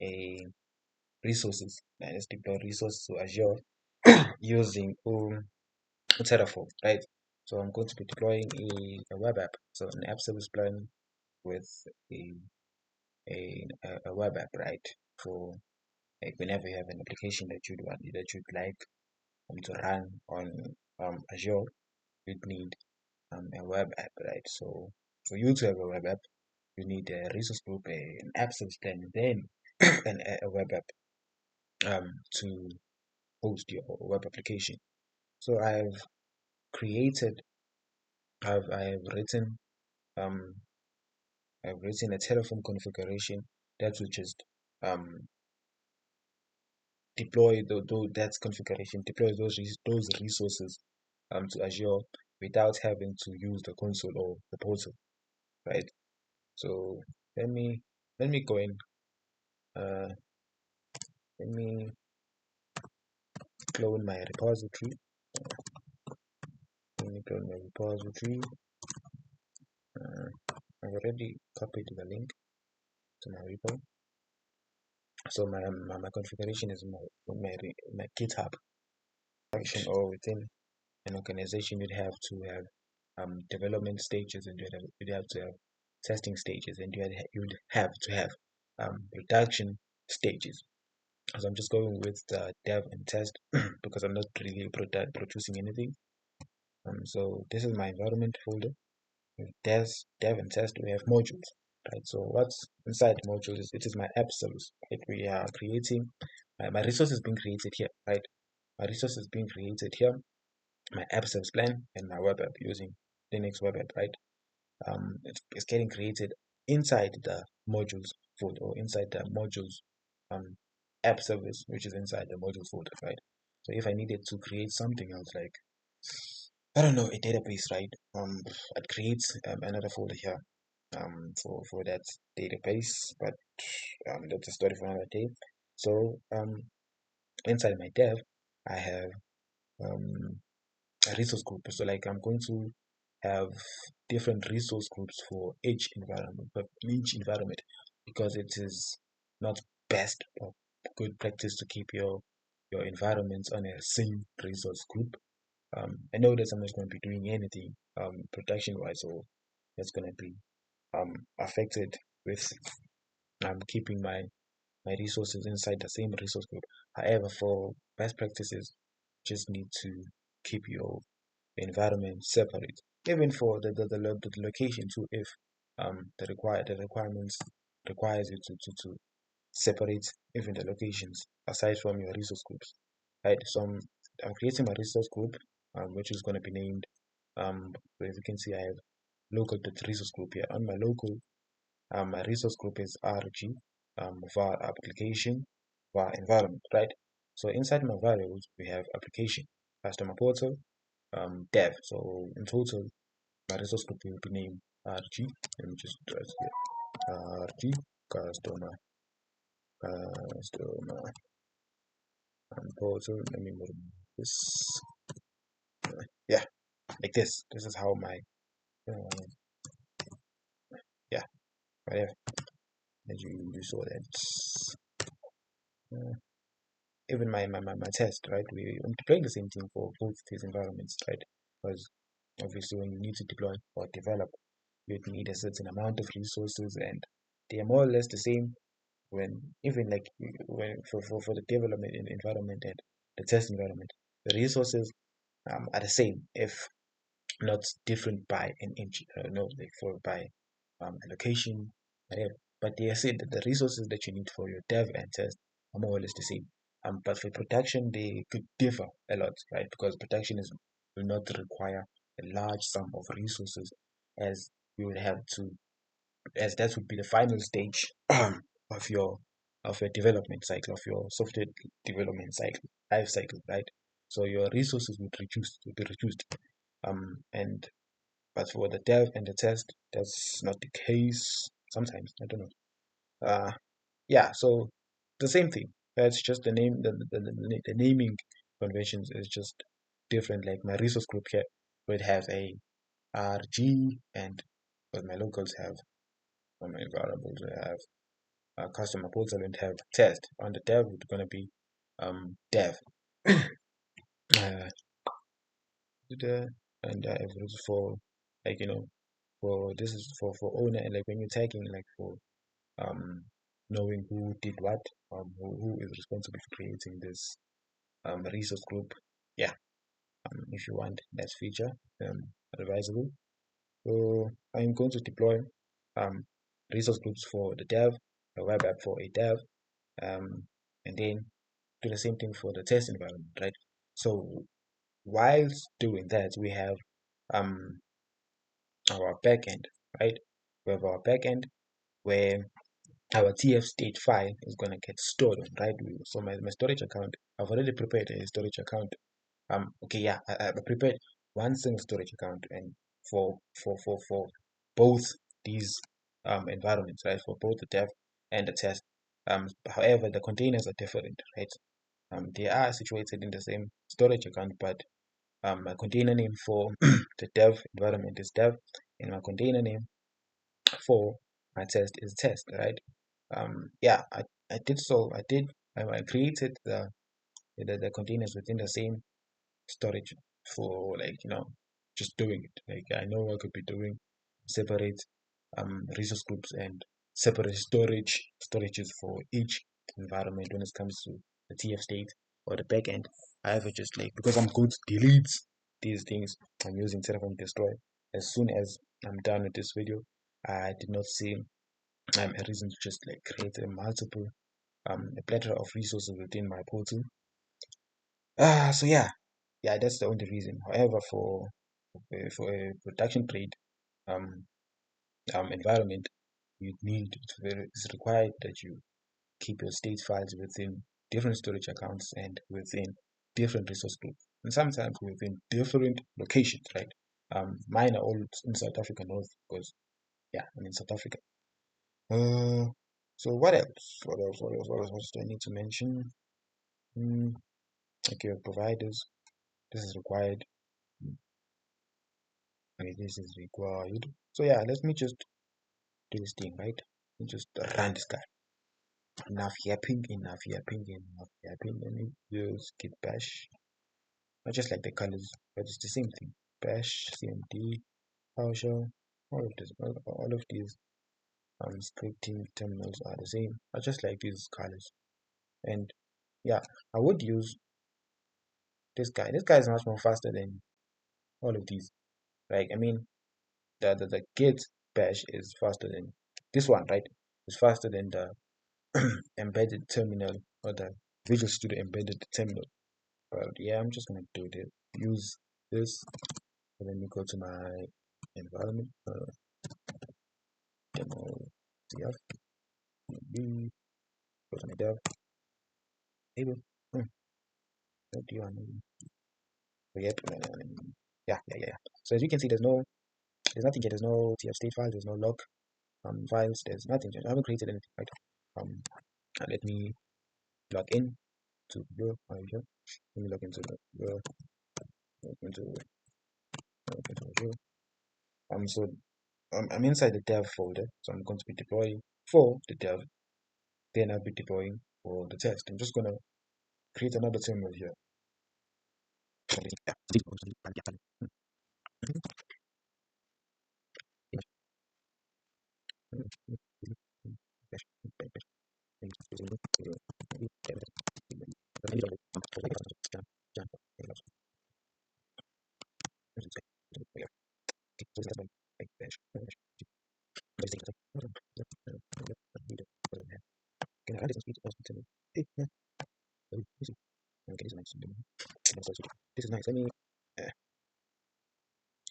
a resources. Let's deploy resources to Azure using Terraform, right? So I'm going to be deploying a web app, so an app service plan with a a web app, right? For like whenever you have an application that you'd like to run on Azure, you'd need a web app, right? So for you to have a web app, you need a resource group, an app service plan, then a web app to host your web application. So created, I have written um I've written a Terraform configuration that will just um deploy that configuration, deploy those resources to Azure without having to use the console or the portal, right? So let me let me go in. Uh, let me clone my repository. Let me clone my repository. I've already copied the link to my repo. So my configuration is my GitHub function, or within an organization you'd have to have development stages, and you'd have to have testing stages, and you'd have to have production stages. So I'm just going with the dev and test because I'm not really producing anything. So this is my environment folder. With dev and test, we have modules, right? So what's inside modules is it is my app service, right? We are creating my resource is being created here, right? My resource is being created here, my app service plan, and my web app using Linux web app, right? It's getting created inside the modules folder, or inside the modules um, app service, which is inside the modules folder, right? So if I needed to create something else, like I don't know, a database, right? I'd create another folder here for that database, but that's a story for another day. So inside my dev, I have um, a resource group. So like I'm going to have different resource groups for each environment, because it is not best or good practice to keep your environments on a same resource group. I know that I'm not going to be doing anything production wise, so that's going to be affected with keeping my resources inside the same resource group. However, for best practices, just need to keep your environment separate, even for the location too. If the requirements requires you to separate even the locations aside from your resource groups, right? So I'm creating my resource group, which is going to be named as you can see, I have local resource group here. On my local, my resource group is RG, var application, var environment, right? So inside my variables, we have application, customer portal, dev. So in total, my resource group will be named RG. Let me just write here. RG customer portal. Let me move this. Yeah, like this. This is how my uh, yeah, whatever. As you saw that. Uh, Even my test, right? I'm deploying the same thing for both these environments, right? Because obviously when you need to deploy or develop, you need a certain amount of resources, and they are more or less the same when even like when for the development environment and the test environment, the resources are the same, if not different by an inch, no, like for by allocation, whatever. But they are said that the resources that you need for your dev and test are more or less the same. But for production, they could differ a lot, right? Because production will not require a large sum of resources, as you would have to, as that would be the final stage of your development cycle, of your software development cycle, life cycle, right? So your resources would be reduced. And but for the dev and the test, that's not the case. Sometimes I don't know. Yeah. So the same thing. That's just the name. The naming conventions is just different. Like my resource group here would have a RG, and but my locals have, or my variables I have customer portal and have test. On the dev, it's going to be dev. uh, and if it's for, like, for this is for owner, and like when you're tagging, like for um knowing who did what, who is responsible for creating this resource group. Yeah, if you want that feature, advisable. So I'm going to deploy um resource groups for the dev, a web app for a dev, and then do the same thing for the test environment, right? So whilst doing that, we have um our backend, right? We have our backend where our TF state file is going to get stored on, right? So my storage account, I've already prepared a storage account. Okay, yeah, I prepared one single storage account, and for both these environments, right? For both the dev and the test. However, the containers are different, right? They are situated in the same storage account, but my container name for the dev environment is dev, and my container name for my test is test, right? Yeah, I did so. I created the containers within the same storage for, like, just doing it. Like, I know I could be doing separate resource groups and separate storages for each environment when it comes to the TF state or the backend. However, just like, because I'm going to delete these things, I'm using Terraform destroy. As soon as I'm done with this video, I did not see a reason to just like create a plethora of resources within my portal. So yeah, that's the only reason. However, for a production grade um environment, it's required that you keep your state files within different storage accounts and within different resource groups, and sometimes within different locations, right? Mine are all in South Africa North, because yeah, I'm in South Africa. Uh, so what else? What else do I need to mention? Mm, okay, providers. This is required. Okay, this is required. So yeah, let me just do this thing, right? Let me just run this guy. Enough yapping, enough yapping, enough yapping. Let me use git bash. Not just like the colors, but it's the same thing. Bash, cmd, PowerShell, all of these scripting terminals are the same. I just like these colors. And yeah, I would use this guy. This guy is much more faster than all of these. Like, I mean, the git bash is faster than this one, right? It's faster than the embedded terminal, or the Visual Studio embedded terminal. But yeah, I'm just gonna do this. Use this. And let me go to my environment. Demo CF. Go to my dev. Able. What do you want? So yep. Yeah. So as you can see, there's nothing here. There's no TF state file. There's no log files. There's nothing. I haven't created anything, right? Let me log in to your Azure. Let me log into your log into Azure. So I'm inside the dev folder, so I'm going to be deploying for the dev. Then I'll be deploying for the test. I'm just gonna create another terminal here. This is nice. Let me. You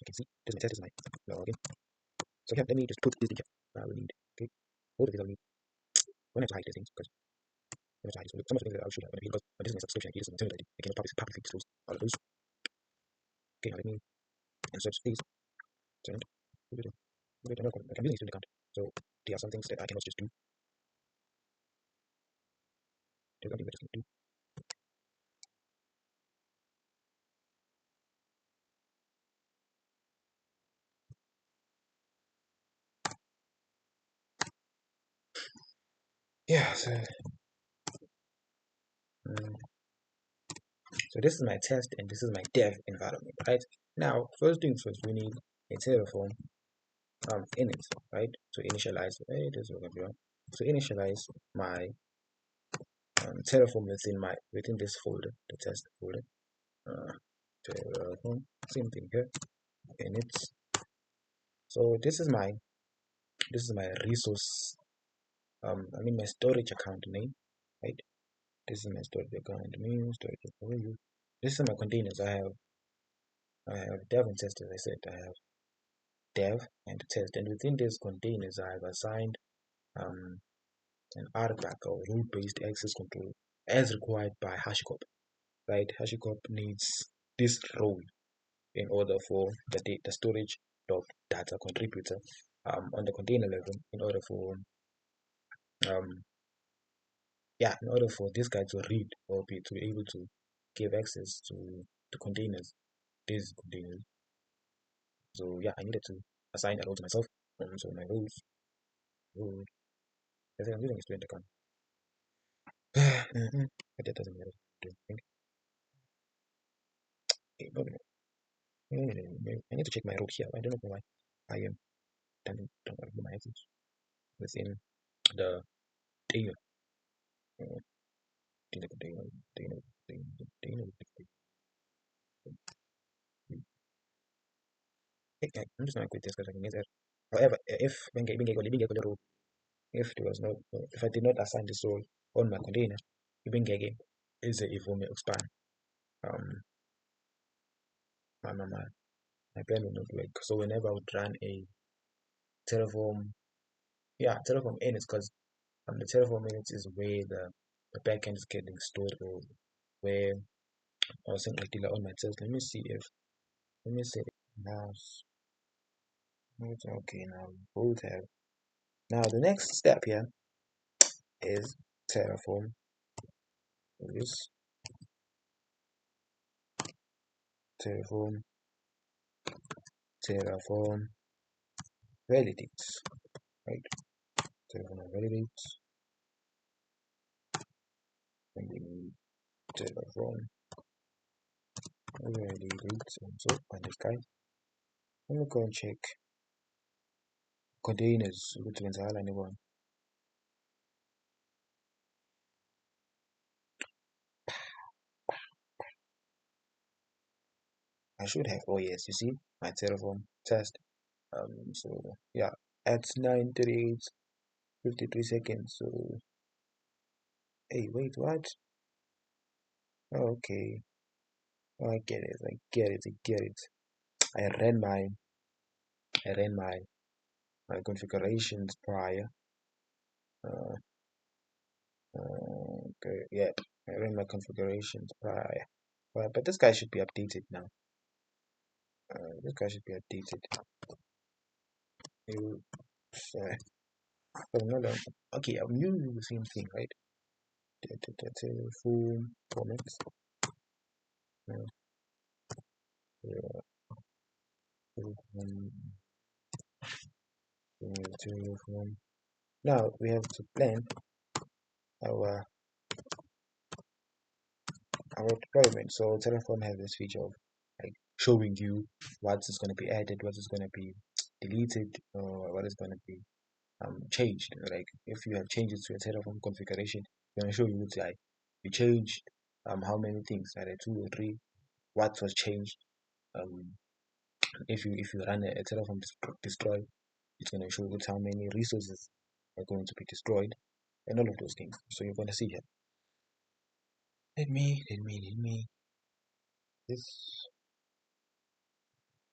can see this is my test. This is my login. So here, let me just put this in here. I will need. Okay. All of these I will need. When I have to hide these things, because when I have to hide some of the things that I'll show you when I because this is my subscription. This is my maternity ID. I cannot publicly disclose all of those. Okay, now let me insert these. Send. I'm using a student account, so there are some things that I cannot just do. There's something that I just can't do. yeah, mm, so this is my test and this is my dev environment, right? Now, first things first, we need a Terraform init, right? To initialize, to initialize my Terraform within this folder, the test folder. Terraform, same thing here, init. So this is my resource, my storage account name, right? This is my storage account name, storage account. This is my containers. I have dev and test, as I said. I have dev and test, and within these containers, I have assigned an RBAC or rule-based access control as required by HashiCorp. Right? HashiCorp needs this role in order for the storage blob data contributor on the container level, in order for this guy to read or to be able to give access to the containers, these containers. So yeah, I needed to assign a role to myself. So my roles, I think I'm using a student account. But that doesn't matter. I need to check my roles here. I don't know why I am don't know my access within the data. I'm just gonna quit this because I can get that. However, if there was no, if I did not assign this role on my container, ibingeke ize ivume expand. My pen will not work. So whenever I would run a Terraform, Terraform init, because the Terraform init is where the backend is getting stored, or where I was saying like on my test. Let me see now. Okay, now both have. Now the next step here is Terraform. This Terraform validates, right? Terraform validates, and we need Terraform validates also on this guy. Let me go and check containers ukuthi kwenzakalani kubona. I should have, oh yes, you see my Terraform test. So yeah, at 9:38, 53 seconds. So hey, wait, what? Oh, okay. Oh, I get it. I ran my configurations prior. Okay, yeah, I ran my configurations prior. But this guy should be updated now. This guy should be updated. Okay, I'm using the same thing, right? Full formats. Now we have to plan our deployment. So Terraform has this feature of like showing you what is going to be added, what is going to be deleted, or what is going to be changed. Like if you have changes to your Terraform configuration, it's going to show you like you changed how many things, either 2 or 3, what was changed. If you run a Terraform destroy, it's going to show you how many resources are going to be destroyed and all of those things. So you're going to see here. Let me this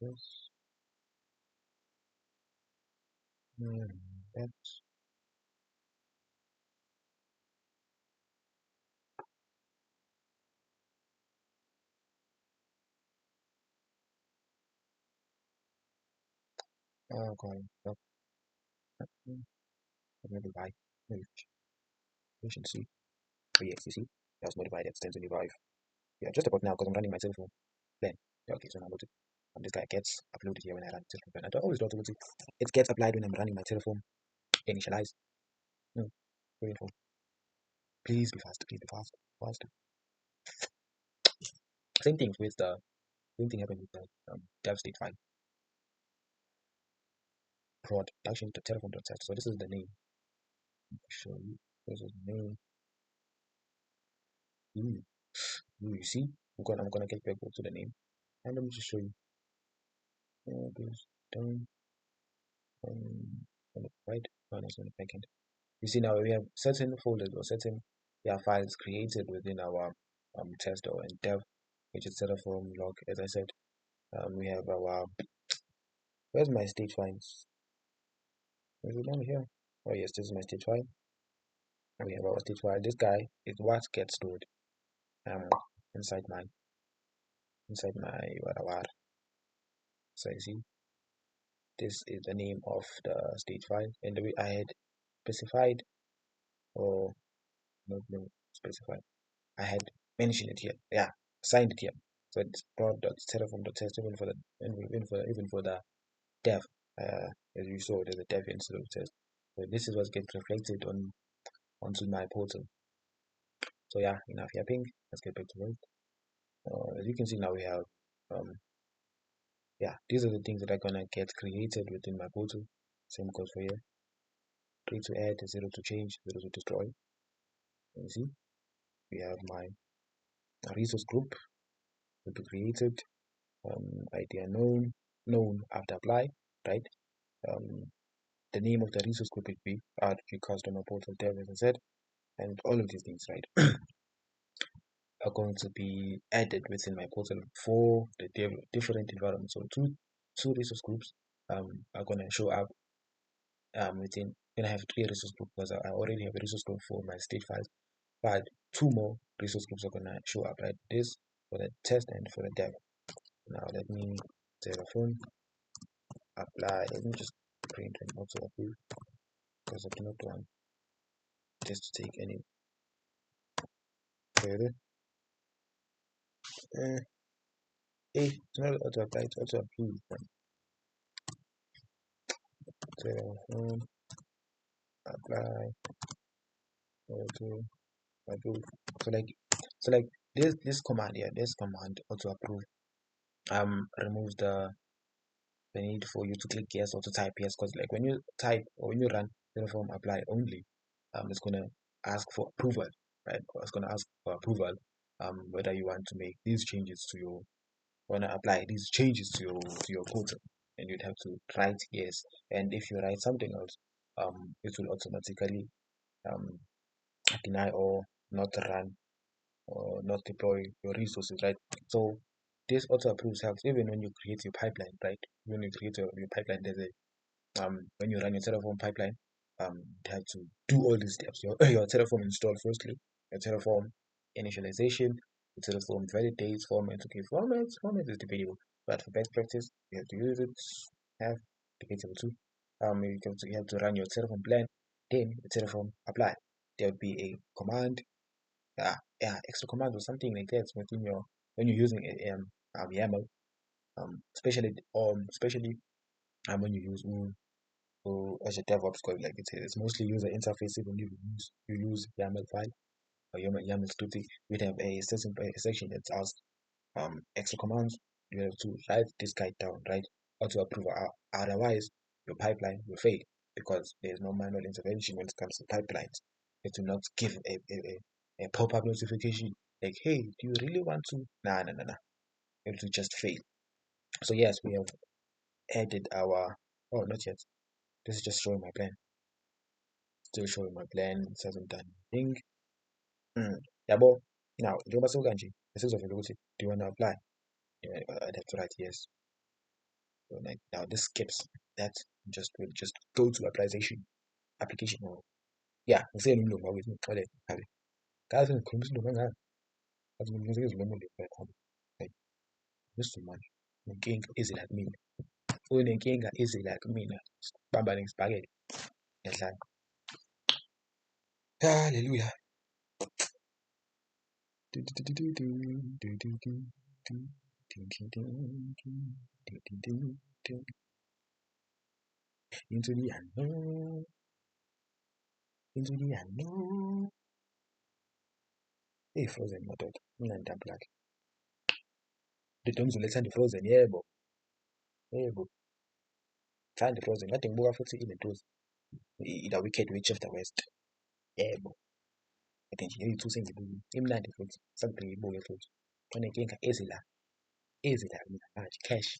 that's going up. Maybe by efficiency. Oh yes, you see, that was modified at 1025. Yeah, just about now because I'm running my Terraform plan. Yeah, okay, so now load it. This guy gets uploaded here when I run Terraform plan. I always do automatic. It gets applied when I'm running my Terraform initialize. Very info. Please be fast. Please be fast. Fast. Same thing with the same thing happened with the dev state file. Production to Terraform.test. So this is the name. Show you. This is the name. You see, I'm gonna get back to the name, and let me just show you. This down on the right, no, that's on the backend. You see now we have certain folders or certain files created within our test or in dev, which is Terraform log. As I said, we have our where's my state files? Is it down here? Oh yes, this is my state file. We have our state file. This guy is what gets stored inside my what. So you see, this is the name of the state file, and the way I had specified or not specified, I had mentioned it here. Yeah, signed it here. So it's prod.terraform.test even for the even for the dev. As you saw, there's a dev instead of test. So this is what gets reflected onto my portal. So yeah, enough yapping. Let's get back to work. As you can see now, we have these are the things that are gonna get created within my portal. Same goes for here. 3 to add, 0 to change, 0 to destroy. You see, we have my resource group will be created. Idea known after apply, right? The name of the resource group will be RBAC customer portal dev, as I said, and all of these things, right, are going to be added within my portal for the different environments. So two resource groups are going to show up within. Then I have 3 resource groups because I already have a resource group for my state files, but 2 more resource groups are going to show up, right? This for the test and for the dev. Now let me Terraform apply. Let me just print and also approve because I do not want this to take any further. It's not auto apply, it's auto approve. Terraform apply auto approve. So like this command here, this command auto approve removes the need for you to click yes or to type yes, because like when you type or when you run Terraform apply only, it's gonna ask for approval, right? Or it's gonna ask for approval whether you want to make these changes to your apply these changes to your portal, and you'd have to write yes. And if you write something else, it will automatically deny or not run or not deploy your resources, right? So this auto approves helps even when you create your pipeline, right? When you create your pipeline, there's a when you run your Terraform pipeline, you have to do all these steps. Your Terraform install firstly, your Terraform initialization, your Terraform validates format. Okay, format is debatable, but for best practice, you have to use it. Have debatable too. You have to run your Terraform plan, then the Terraform apply. There would be a command, extra command or something like that within your when you're using a YAML, especially when you use Azure DevOps code, like it's mostly user interface. When you use YAML file or YAML scripting, you'd have a section that's asked extra commands. You have to write this guide down, right? Or to approve. Otherwise, your pipeline will fail because there's no manual intervention when it comes to pipelines. It will not give a pop-up notification like, "Hey, do you really want to?" Nah. It will just fail. So yes, we have added our. Oh, not yet. This is just showing my plan. Still showing my plan. It hasn't done anything. Yabo. Now, njengoba sekukanje, esizovela ukuthi, do you want to apply? Yeah, I'd have to write yes. So like now this skips that. We'll just go to application or ngisele umlungu wakwethu ngixole ngabe kazi ngikhuluma isilungu ngaka kazi ngizike izilungu lekhona like this too much inkinga easy like mina unenkinga easy like mina bambane ngisibhakele ngiyadlala hallelujah. Into the unknown, into the unknown. Frozen madoda. Mina ngidampulake. The doms ulethanda Frozen, yebo. Yebo. Thanda Frozen. Kade ngibuka futhi ilentuzi. The Wicked Witch of the West. Yebo. Kade nje yey'thu sengibukile. Imnandi futhi. Sakudinga ngiyibuke futhi. Kunenkinga ezila mina manje cash.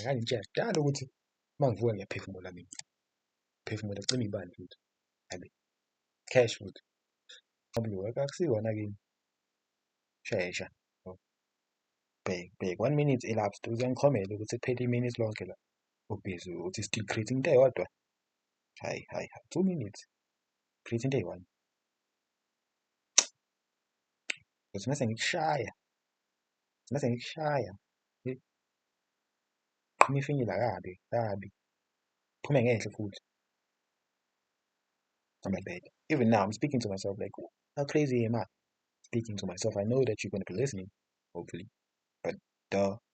Ngani nje sidala ukuthi uma ngivuka ngiyaphefumula mina. Phefumula cima ibani futhi. Hayi cash futhi. Work akusiwona kimi. Shesha. Bhek 1 minute elapsed uze ngikhomele ukuthi kuphele i-minute lonke la. Ubhizi uthi still creating into eyodwa. Hayi 2 minutes. Create into eyi-1. Uthi mase ngikushaya. Qhuma ifinyila kabi. Phume ngehle futhi. I'm like bad. Even now, I'm speaking to myself like, how crazy am I? Speaking to myself. I know that you're going to be listening, hopefully. But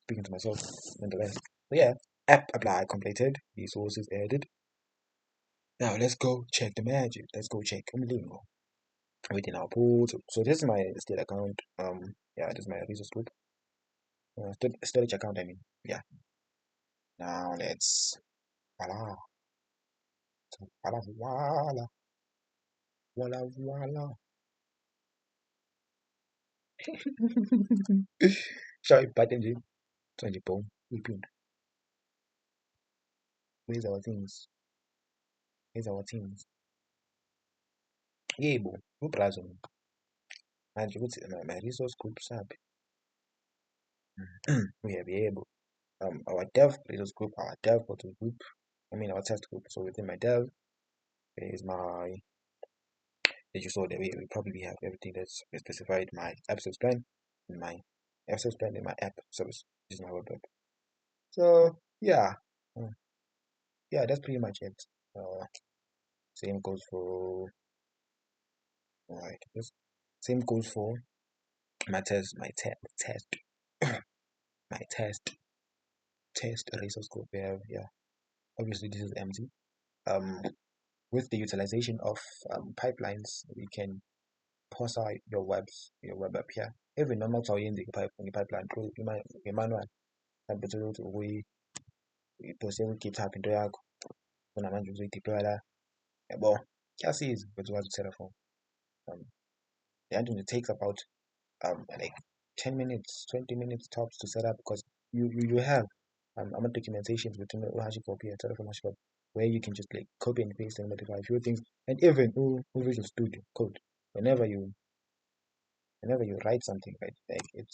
speaking to myself nonetheless. So yeah, app apply completed. Resources added. Now let's go check the magic. Let's go check umlingo. Within our pool. So this is my state account. Yeah, this is my resource group. Storage account, I mean. Yeah. Now let's voila. Voila. Show button nje. So nje boom. Repeat. Where's our things? Yebo, ubrazo mina. Manje ukuthi my resource group sapi. We have yebo. Our dev resource group, our dev photo group. Our test group. So within my dev, there is my. As you saw that we probably have everything that's specified. My app service plan, and my app service plan, and my app service, which is my web app. So yeah, that's pretty much it. Same goes for. Alright, same goes for my test resource group. We have obviously this is empty. With the utilization of pipelines, we can parse out your web app here. Even normal pipeline through manual. Bese ukuthi uyiphose ku-GitHub into yakho kunamanje uzoyideploya la yabo kuyasiza ukuthi ukwazi u-Terraform. The engine it takes about like 10 minutes 20 minutes tops to set up because you have documentations within the HashiCorp here, Terraform HashiCorp, where you can just like copy and paste and modify a few things, and even Visual Studio Code. Whenever you write something, right, like it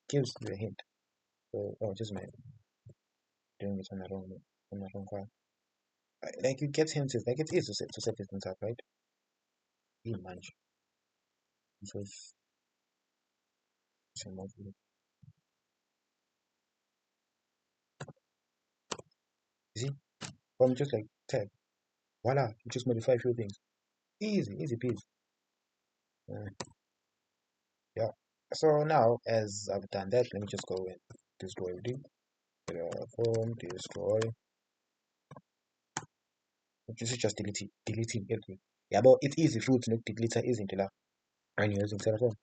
gives you a hint. So just my doing it on the wrong file. Like you get hints, like it's easy to set these things up, right? You manage. So you see, from just like tag, voila, you just modify a few things. Easy peasy. Yeah. So now, as I've done that, let me just go and destroy everything. Terraform destroy. This is just deleting everything. Yeah, but it's easy for to delete isn't it? When you're using Terraform.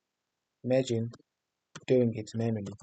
Imagine doing it manually.